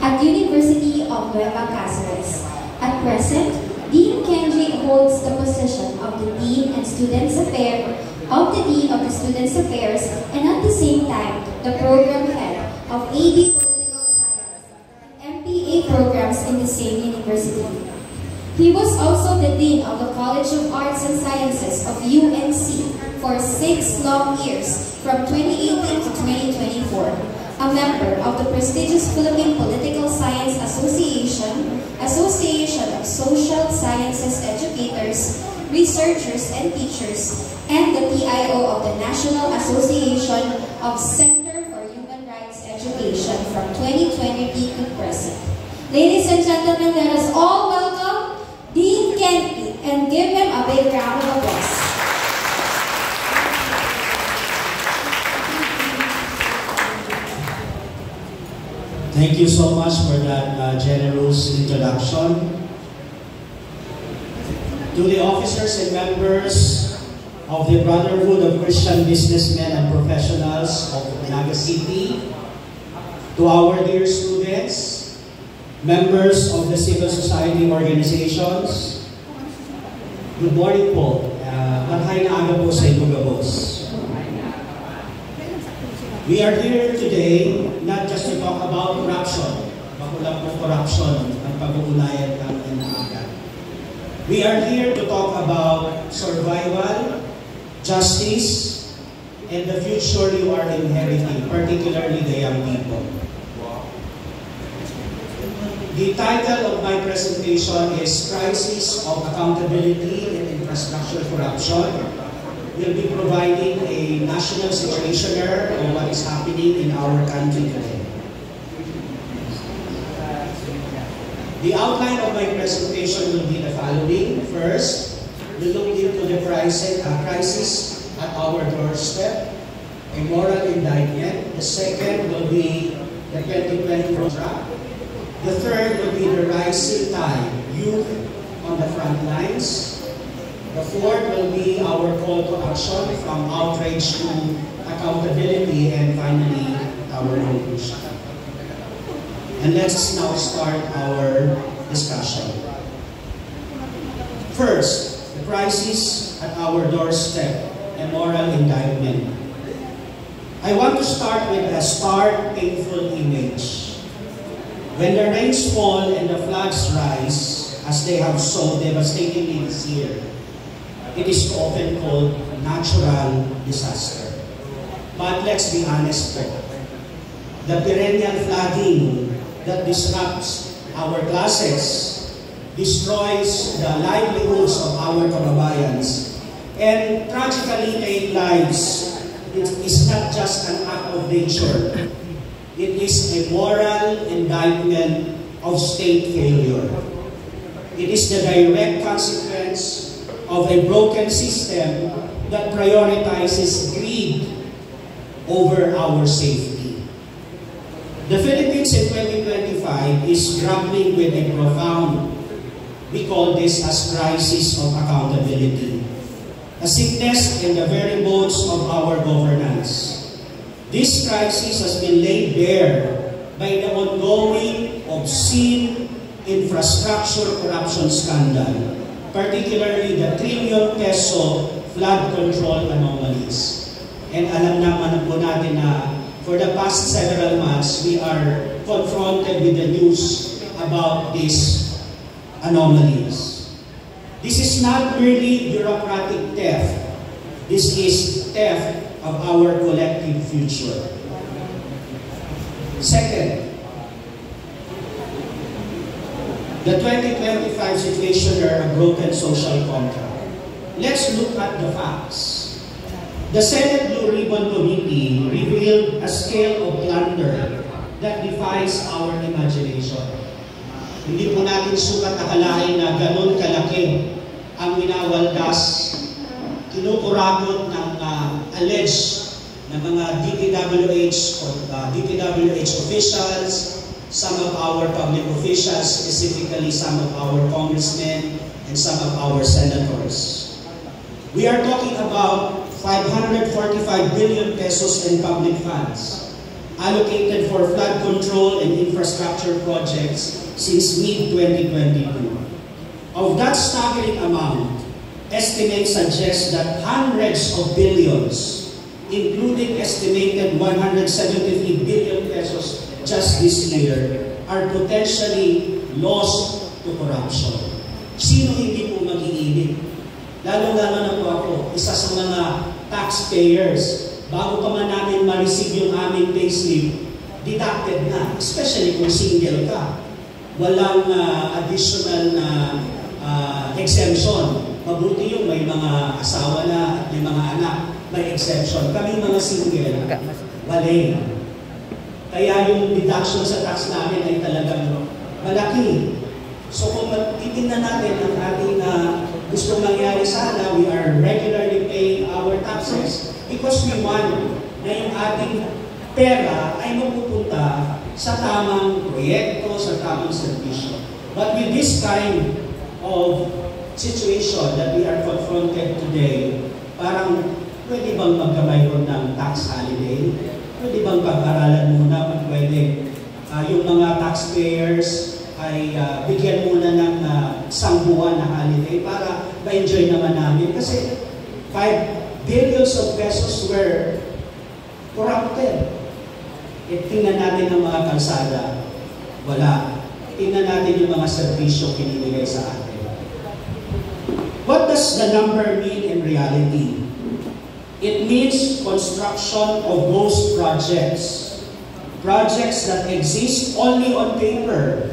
at University of Nueva Cáceres. At present, Dean Kenji holds the position of the Dean and Students Affairs of the Dean of the Students Affairs, and at the same time, the Program Head of AB Political Science and MPA programs in the same university. He was also the Dean of the College of Arts and Sciences of UNC for 6 long years, from 2018 to 2024, a member of the prestigious Philippine Political Science Association, Association of Social Sciences Educators, Researchers and Teachers, and the PIO of the National Association of Center for Human Rights Education from 2020 to present. Ladies and gentlemen, let us all welcome Dean Kenji and give him a big round of applause. Thank you so much for that generous introduction. To the officers and members of the Brotherhood of Christian Businessmen and Professionals of Naga City, to our dear students, members of the civil society organizations, good morning po. Matay na aga po sa inyo, gabos. We are here today not just to talk about corruption, makulang po corruption ang pag-uunayan ng inaaga. We are here to talk about survival, justice, and the future you are inheriting, particularly the young people. The title of my presentation is Crisis of Accountability and Infrastructure Corruption. We'll be providing a national situationer on what is happening in our country today. The outline of my presentation will be the following. First, we'll look into the crisis at our doorstep, a moral indictment. The second will be the 2020 program. The third will be the rising tide, youth on the front lines. The fourth will be our call to action from outrage to accountability, and finally, our conclusion. And let's now start our discussion. First, the crisis at our doorstep, a moral indictment. I want to start with a stark, painful image. When the rains fall and the floods rise, as they have so devastatingly this year, it is often called natural disaster. But let's be honest po, the perennial flooding that disrupts our classes, destroys the livelihoods of our kababayans, and tragically take lives, it is not just an act of nature. It is a moral indictment of state failure. It is the direct consequence of a broken system that prioritizes greed over our safety. The Philippines in 2025 is grappling with a profound, we call this as crisis of accountability, a sickness in the very bones of our governance. This crisis has been laid bare by the ongoing obscene infrastructure corruption scandal, particularly the trillion peso flood control anomalies. And alam naman po natin na for the past several months, we are confronted with the news about these anomalies. This is not merely bureaucratic theft. This is theft of our collective future. Second, the 2025 situation are a broken social contract. Let's look at the facts. The Senate Blue Ribbon Committee revealed a scale of plunder that defies our imagination. Hindi po natin sukat akalain na ganun kalaki ang winawaldas, kinukurakot ng alleged na mga DPWH or DPWH officials, some of our public officials, specifically some of our congressmen and some of our senators. We are talking about 545 billion pesos in public funds allocated for flood control and infrastructure projects since mid-2022. Of that staggering amount, estimates suggest that hundreds of billions, including estimated 173 billion pesos just this year, are potentially lost to corruption. Sino hindi po mag-iinit? Lalo-lalo na po ako, isa sa mga taxpayers. Bago pa man namin ma-receive yung aming payslip, deducted na, especially kung single ka. Walang additional na exemption. Mabuti yung may mga asawa na at may mga anak, may exemption. Kami mga single, wala. Kaya yung deduction sa tax namin ay talagang malaki. So kung titignan natin ang ating gustong mangyari sana, we are regularly paying our taxes because we want na yung ating pera ay mapupunta sa tamang proyekto, sa tamang servisyo. But with this kind of situation that we are confronted today, parang pwede bang magkamayroon ng tax holiday? Pwede bang pag-aralan muna kung pwede yung mga taxpayers ay bigyan muna ng isang buwan na holiday para ma-enjoy naman namin. Kasi 5 billions of pesos were corrupted. Tingnan natin ang mga kalsada. Wala. Tingnan natin yung mga servisyo pinibigay sa atin. What does the number mean in reality? It means construction of ghost projects. Projects that exist only on paper,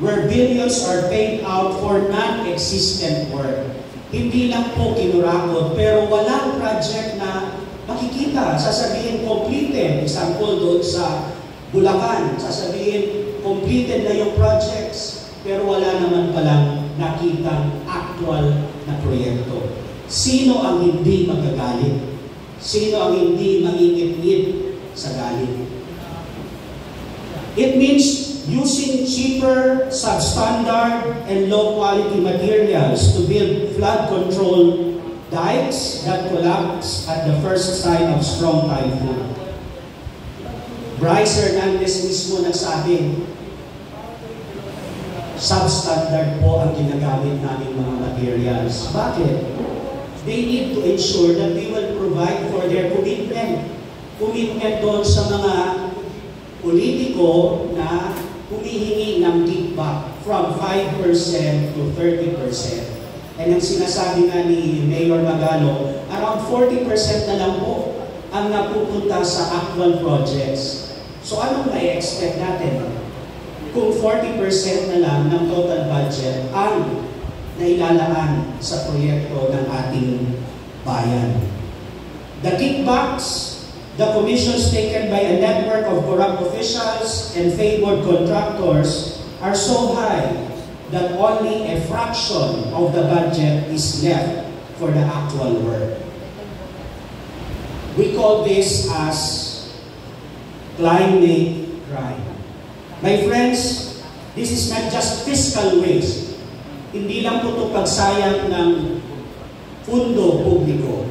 where billions are paid out for non-existent work. Hindi lang po kinurakot, pero walang project na makikita. Sasabihin completed, example doon sa Bulacan, sasabihin completed na yung projects, pero wala naman palang nakitang actual na proyekto. Sino ang hindi magagalit? Sino ang hindi mangingit-ngit sa galit? It means using cheaper, substandard, and low-quality materials to build flood control dikes that collapse at the first sign of strong typhoon. Bryce Hernandez mismo nagsabi, substandard po ang ginagamit namin mga materials. Bakit? They need to ensure that they will provide for their commitment. Commitment doon sa mga politiko na humihingi ng kickback from 5% to 30%. And ang sinasabi nga ni Mayor Magalo, around 40% na lang po ang napupunta sa actual projects. So anong na-expect natin? Kung 40% na lang ng total budget ang nailalaan sa proyekto ng ating bayan. The kickbacks, the commissions taken by a network of corrupt officials and favored contractors are so high that only a fraction of the budget is left for the actual work. We call this as climate crime. My friends, this is not just fiscal waste. Hindi lang po ito pagsayang ng pundo publiko.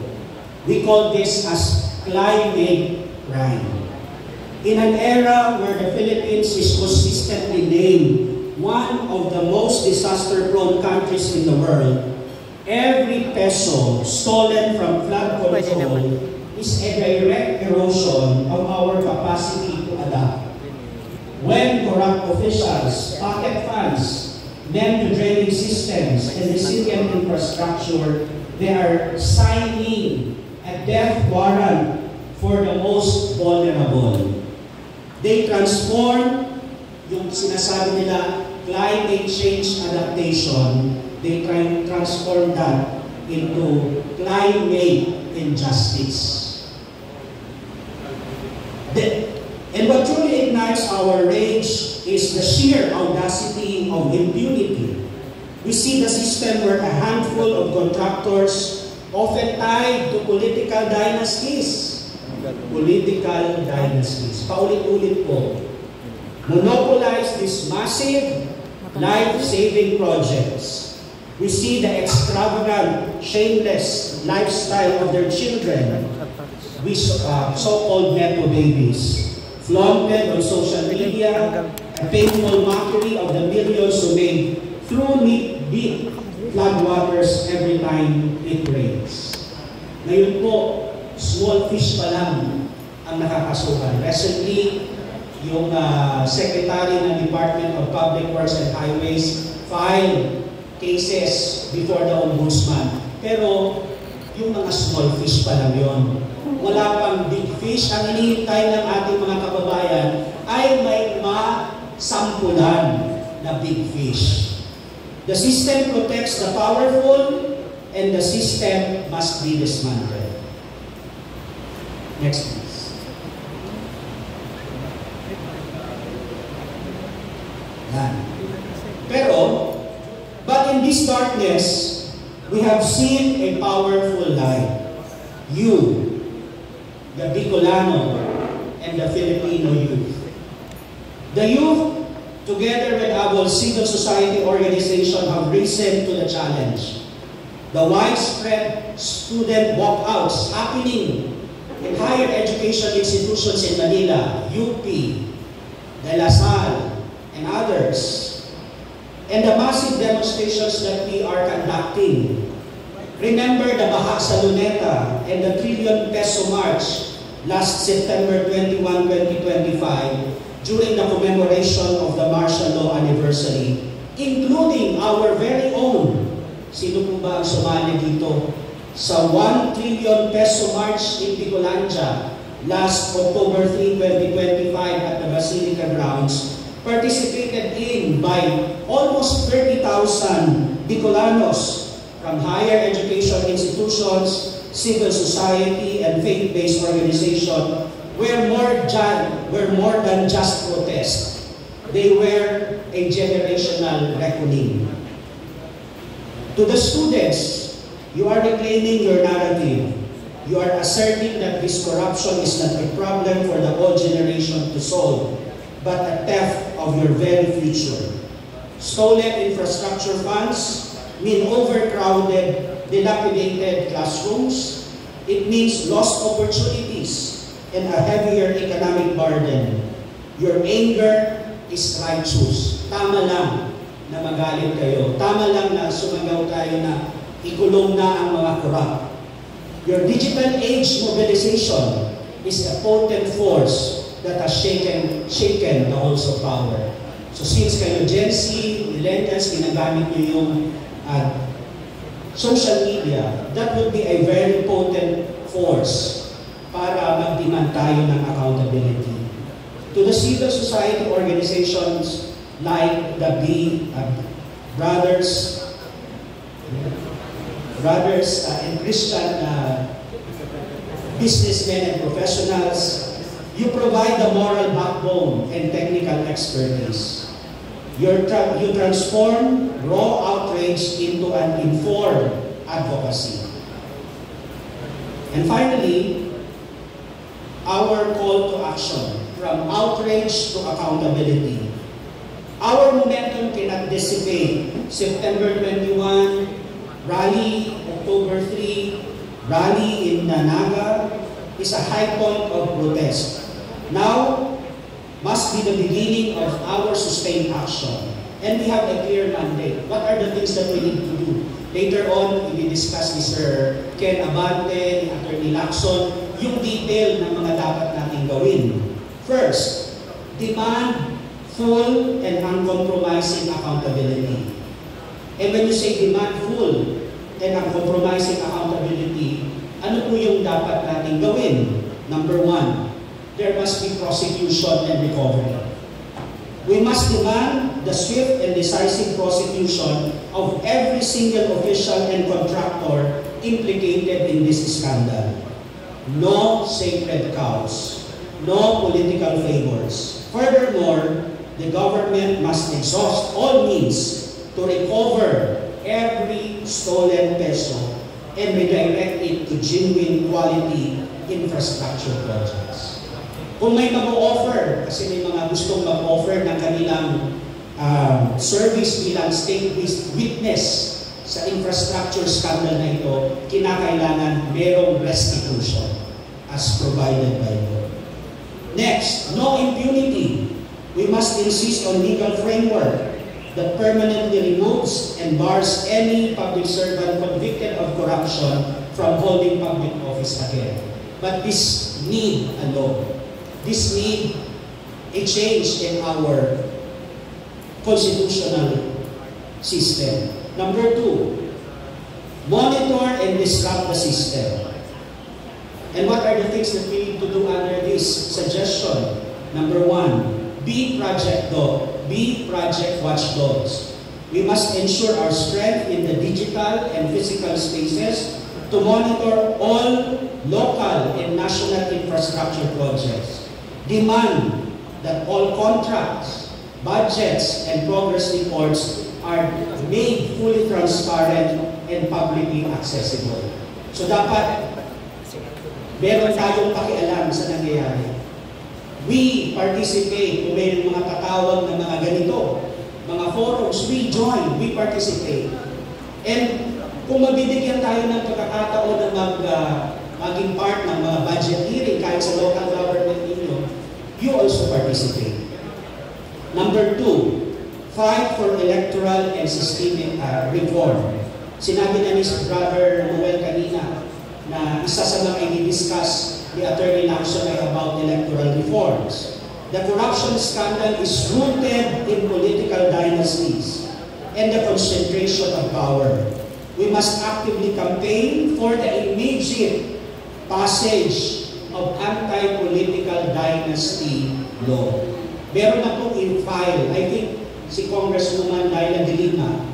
We call this as climate crime. In an era where the Philippines is consistently named one of the most disaster-prone countries in the world, every peso stolen from flood control is a direct erosion of our capacity to adapt. When corrupt officials pocket funds meant to draining systems and resilient infrastructure, they are signing a death warrant for the most vulnerable. They transform yung sinasabi nila climate change adaptation, they transform that into climate injustice. And what truly ignites our rage is the sheer audacity of impunity. We see the system where a handful of contractors, often tied to political dynasties, paulit-ulit po, monopolize these massive life-saving projects. We see the extravagant, shameless lifestyle of their children, we so-called nepo babies, flaunted on social media, a painful mockery of the millions who made through deep floodwaters every time it rains. Ngayon po, small fish pa lang ang nakakasuhan. Recently, yung Secretary ng Department of Public Works and Highways filed cases before the Ombudsman. Pero yung mga small fish pa lang yun. Wala pang big fish. Ang hinihintay ng ating mga kababayan ay may masampulan na big fish. The system protects the powerful and the system must be dismantled. Next please. Yan. Pero, but in this darkness, we have seen a powerful light. You, the Bicolano, and the Filipino youth. The youth, together with our civil society organization, have risen to the challenge. The widespread student walkouts happening in higher education institutions in Manila, UP, De La Salle, and others, and the massive demonstrations that we are conducting. Remember the Baha sa Luneta and the Trillion Peso March last September 21, 2025 during the commemoration of the martial law anniversary, including our very own. Sino po ba ang sumali dito sa 1 trillion peso march in Bicolandia last October 3, 2025 at the Basilica Grounds, participated in by almost 30,000 Bicolanos from higher education institutions, civil society, and faith-based organizations were more than just protest. They were a generational reckoning. To the students, you are reclaiming your narrative. You are asserting that this corruption is not a problem for the old generation to solve, but a theft of your very future. Stolen infrastructure funds mean overcrowded, dilapidated classrooms. It means lost opportunities and a heavier economic burden. Your anger is righteous. Tama lang na magalit kayo. Tama lang na sumagaw tayo na ikulong na ang mga corrupt. Your digital age mobilization is a potent force that has shaken the halls of power. So since kayo Gen Z, millennials, ginagamit nyo yung social media, that would be a very potent force para mag-demand tayo ng accountability. To the civil society organizations like the Brothers and Christian businessmen and professionals, you provide the moral backbone and technical expertise. You transform raw outrage into an informed advocacy. And finally, our call to action, from outrage to accountability. Our momentum cannot dissipate. September 21, rally, October 3, rally in Naga is a high point of protest. Now must be the beginning of our sustained action. And we have a clear mandate. What are the things that we need to do? Later on, we discuss ni Sir Ken Abante, ni Atty. Lacson, yung detail ng mga dapat natin gawin. First, demand full and uncompromising accountability. And when you say demand full and uncompromising accountability, ano po yung dapat natin gawin? Number one, there must be prosecution and recovery. We must demand the swift and decisive prosecution of every single official and contractor implicated in this scandal. No sacred cows, no political favors. Furthermore, the government must exhaust all means to recover every stolen peso and redirect it to genuine quality infrastructure projects. Kung may mag-offer, kasi may mga gustong mag-offer ng kanilang service bilang state witness sa infrastructure scandal na ito, kinakailangan merong restitution as provided by law. Next, no impunity. We must insist on legal framework that permanently removes and bars any public servant convicted of corruption from holding public office again. But this need a law. This need a change in our constitutional system. Number two, monitor and disrupt the system. And what are the things that we need to do under this suggestion? Number one, be project watchdogs. We must ensure our strength in the digital and physical spaces to monitor all local and national infrastructure projects. Demand that all contracts, budgets, and progress reports are made fully transparent and publicly accessible. So dapat meron tayong pakialam sa nangyayari. We participate kung may mga tatawag na mga ganito, mga forums, we join, we participate. And kung mabibigyan tayo ng pagkakataon na maging part ng mga budget hearing kahit sa local government ninyo, you also participate. Number two, fight for electoral and systemic reform. Sinabi na ni Brother Noel kanina na isa sa mga i-discuss ni Attorney Lacson ay about electoral reforms. The corruption scandal is rooted in political dynasties and the concentration of power. We must actively campaign for the immediate passage of anti-political dynasty law. Meron na pong in-file, I think, si Congresswoman Laila De Lima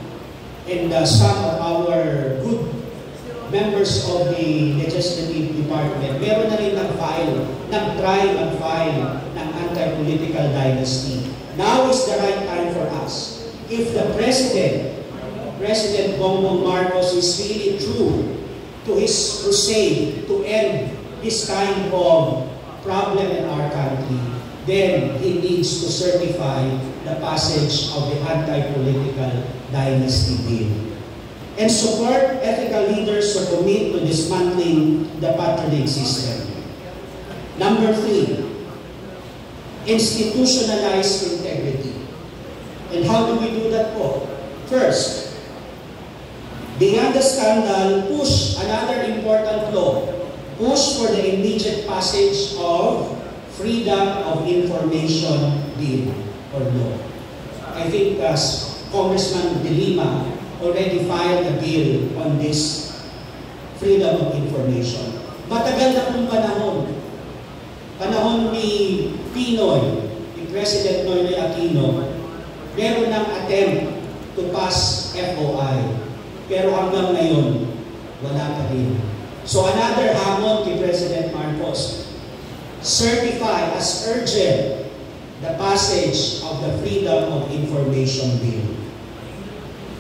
and some of our good members of the Legislative Department, meron na rin nag-try mag-file ng anti-political dynasty. Now is the right time for us. If the President Bongbong Marcos is really true to his crusade to end this kind of problem in our country, then he needs to certify the passage of the anti-political dynasty bill and support ethical leaders who commit to dismantling the patronage system. Number three, institutionalize integrity. And how do we do that po? First, beyond the scandal, push another important law. Push for the immediate passage of Freedom of Information Bill or law. I think Congressman De Lima already filed a bill on this freedom of information. Matagal na pong panahon ni Pinoy, ni President Noynoy Aquino, meron ng attempt to pass FOI. Pero hanggang ngayon, wala pa rin. So another hamon kay President Marcos, certify as urgent the passage of the Freedom of Information Bill.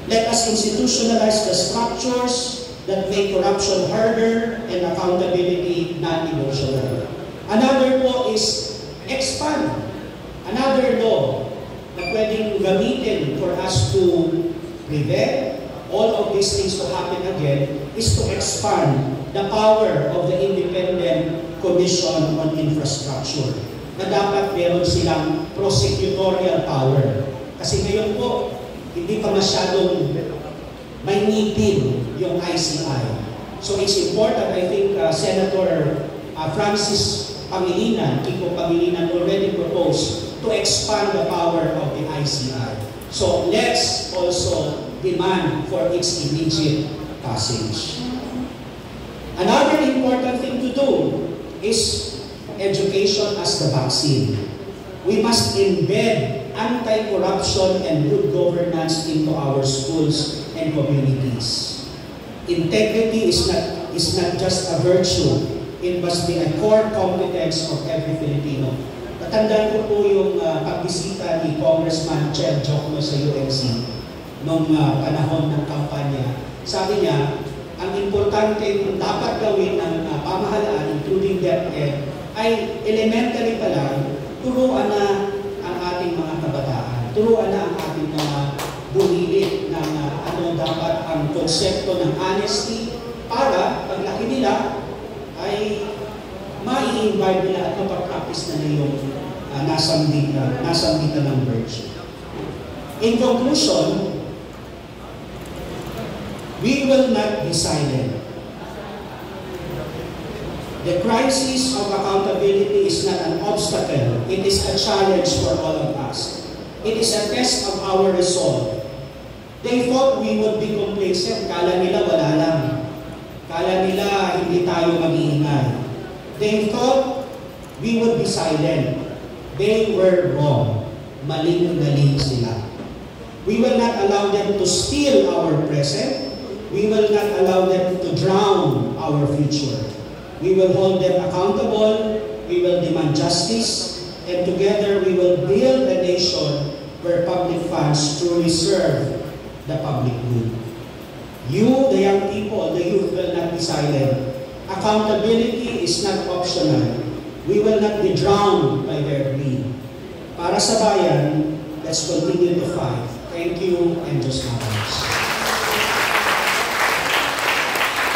Let us institutionalize the structures that make corruption harder and accountability non-negotiable. Another law is expand. Another law na pwedeng gamitin for us to prevent all of these things to happen again is to expand the power of the Independent Commission on Infrastructure na dapat meron silang prosecutorial power. Kasi ngayon po, hindi pa masyadong may ngipin yung ICI. So it's important, I think, Senator Francis Pangilinan, Kiko Pangilinan already proposed to expand the power of the ICI. So let's also demand for its immediate passage. Another important thing to do is education as the vaccine. We must embed anti-corruption and good governance into our schools and communities. Integrity is not just a virtue, it must be a core competence of every Filipino. Natandaan ko po yung pagbisita ni Congressman Chel Jokno sa UNC noong panahon ng kampanya. Sabi niya, ang importante kung dapat gawin ng pamahalaan, including DepEd, ay elementary pa lang, turuan na ang ating mga kabataan, turuan na ang ating mga bulilit ng ano dapat ang konsepto ng honesty para paglaki nila ay mai-invite nila at mapapractice na yung nasambitan ng virtue. In conclusion, we will not be silent. The crisis of accountability is not an obstacle. It is a challenge for all of us. It is a test of our resolve. They thought we would be complacent. Kala nila wala lang. Kala nila hindi tayo mag-iingay. They thought we would be silent. They were wrong. Maling-maling sila. We will not allow them to steal our present. We will not allow them to drown our future. We will hold them accountable. We will demand justice. And together we will build a nation where public funds truly serve the public good. You, the young people, the youth will not be silent. Accountability is not optional. We will not be drowned by their greed. Para sa bayan, let's continue to fight. Thank you and just matters.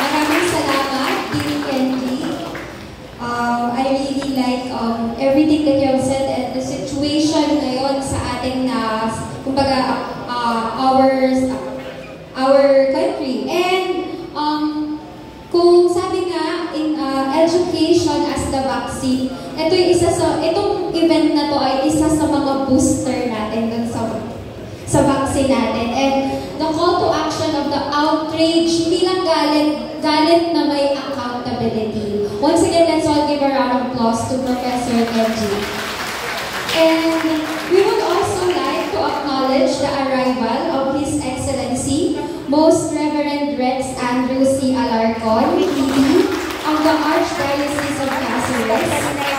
Maraming salamat, Dean Kenji. I really like everything that you have said and the situation ngayon sa ating kumbaga, our country. And kung sabi nga in education as the vaccine, itong event na to ay isa sa mga booster natin dun sa vaccine natin. And the call to action of the outrage, hindi lang galit na may accountability. Once again, let's all give a round of applause to Professor Kenji. And we would also like to acknowledge the arrival of His Excellency, Most Reverend Rex Andrew C. Alarcon, PD, of the Archdiocese of Cáceres.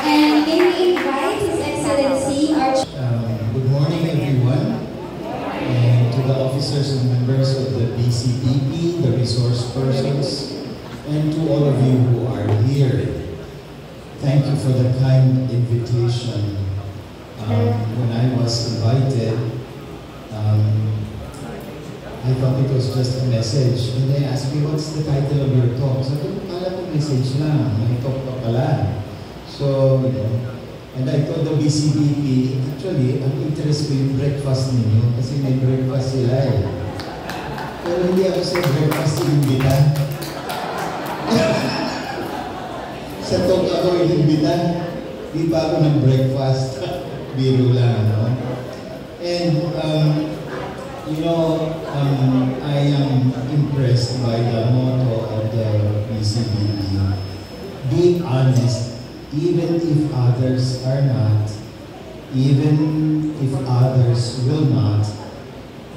And may we invite His Excellency, Good morning, everyone, and to the officers and members of the BCPP, the resource persons, and to all of you who are here. Thank you for the kind invitation. When I was invited, I thought it was just a message. And they asked me, what's the title of your talk? So I said, kala ko message lang, may talk pa pala. So, and I told the BCBP, actually, ang interest ko yung breakfast ninyo kasi may breakfast sila eh. Pero hindi ako sa breakfast inimbita. Sa talk ako inimbita, di pa ako nag-breakfast. Biro lang, no? And, I am impressed by the motto of the BCBP. Be honest, even if others are not, even if others will not,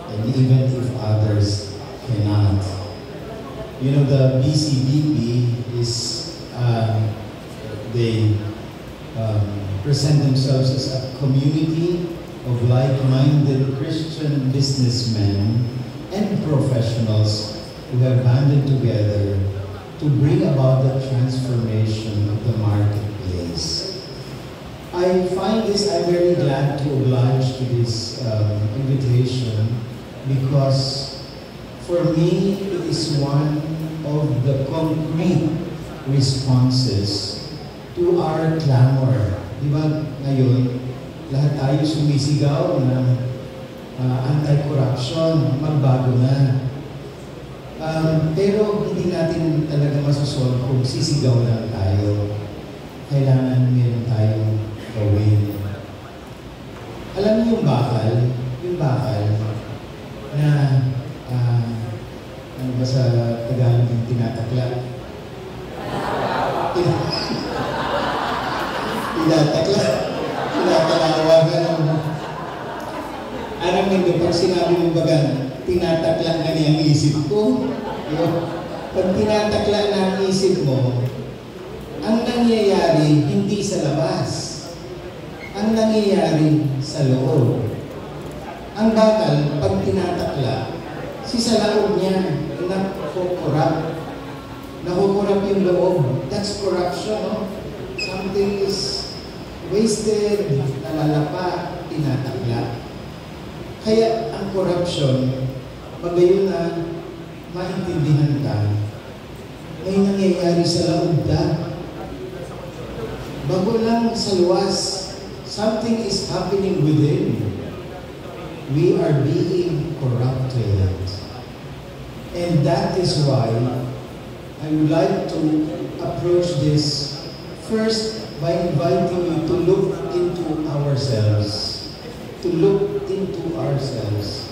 and even if others cannot. You know, the BCBP is, they present themselves as a community of like-minded Christian businessmen and professionals who have banded together to bring about the transformation of the marketplace. I find this, I'm very glad to oblige to this invitation because for me, it is one of the concrete responses to our clamor. Diba ngayon, lahat tayo sumisigaw na anti-corruption, magbago na. Pero hindi natin talaga masasolve kung sisigaw lang tayo. Kailangan meron tayong gawin. Alam niyo yung bakal na ano ba sa Tagalog yung tinatakla? Tinatalawagan mo. Alam niyo, pag sinabi mo baga, tinatakla na niya ang isip ko. Pag tinatakla na ang isip mo, ang nangyayari hindi sa labas. Ang nangyayari sa loob. Ang bakal, pag tinatakla, sa loob niya, nakukurap yung loob. That's corruption, no? Something is wasted, nalalapa, tinatakla. Kaya ang corruption, magayon na maintindihan ka, may nangyayari sa loob na. bago lang sa luwas, something is happening within. We are being corrupted. And that is why I would like to approach this first by inviting you to look into ourselves. To look into ourselves.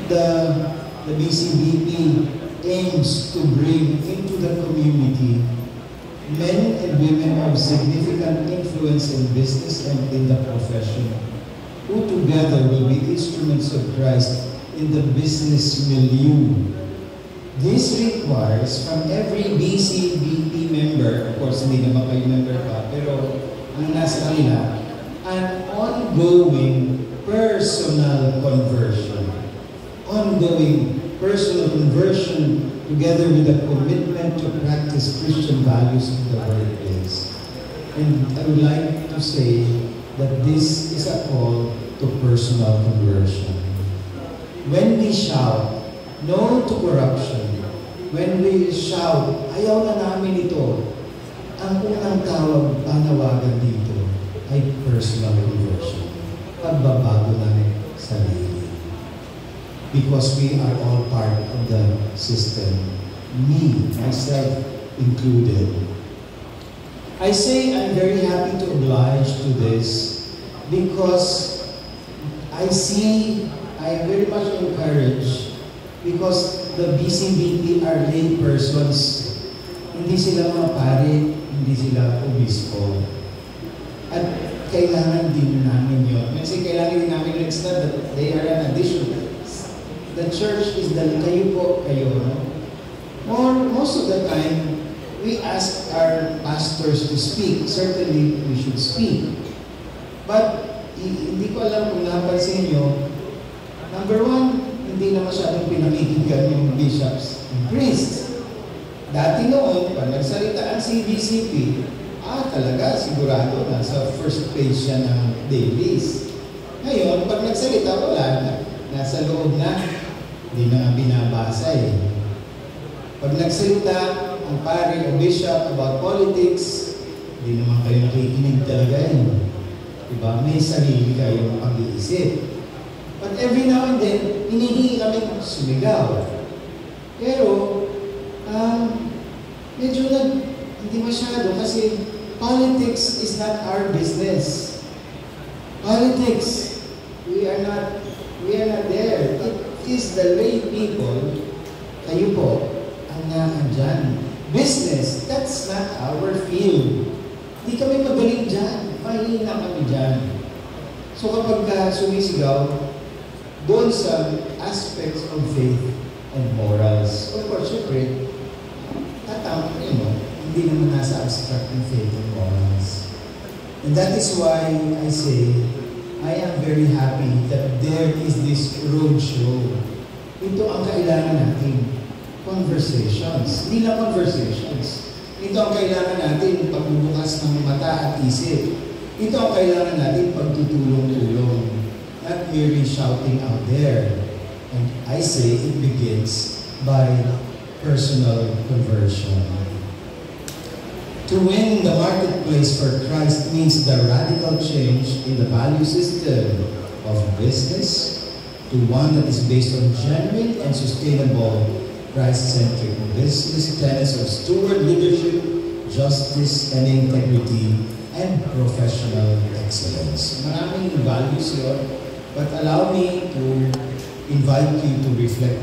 The BCBP aims to bring into the community men and women of significant influence in business and in the profession, who together will be instruments of Christ in the business milieu. This requires from every BCBP member, of course hindi naman kayo member pa, pero ang nasa kanila, an ongoing personal conversion. Ongoing personal conversion together with a commitment to practice Christian values in the workplace. And I would like to say that this is a call to personal conversion. When we shout, no to corruption, when we shout, ayaw na namin ito, ang unang tawag, panawagan dito ay personal conversion. Pagbabago ng sarili. Because we are all part of the system. Me, myself included. I say I'm very happy to oblige to this because I am very much encouraged because the BCBP are lay persons. Hindi sila mga pare, hindi sila obispo. At kailangan din namin yun. Kasi kailangan din namin it's not that they are an addition. The church is kayo po, kayo. No? Or most of the time, we ask our pastors to speak. Certainly, we should speak. But, hindi ko alam kung napansin nyo, number one, hindi na masyadong pinakikinggan yung bishops and priests. Dati noon, pag nagsalita ang CBCP, talaga, sigurado, nasa first page siya ng dailies. Ngayon, pag nagsalita, wala na. Nasa loob na, hindi na binabasa eh. Pag nagsalita ang pare o bishop about politics, hindi naman kayo nakikinig talaga eh. Diba? May sarili kayong pag-iisip. But every now and then, hinihingi kami sumigaw. Pero, medyo hindi masyado kasi politics is not our business. Politics, we are not there. It is the lay people, kayo po, ang nandyan. Business, that's not our field. Hindi kami magaling dyan. Mahina kami dyan. So kapag sumisigaw, doon sa aspects of faith and morals, of course, syempre, hindi naman nasa abstract ng faith and morals. And that is why I say, I am very happy that there is this roadshow. Ito ang kailangan natin. Conversations. Hindi na conversations. Ito ang kailangan natin pagbubukas ng mata at isip. Ito ang kailangan natin pagtutulong-tulong. Not merely shouting out there. And I say it begins by personal conversion. To win the marketplace for Christ means the radical change in the value system of business to one that is based on genuine and sustainable Christ-centric business tenets of steward leadership, justice, and integrity, and professional excellence. Maraming values yun, but allow me to invite you to reflect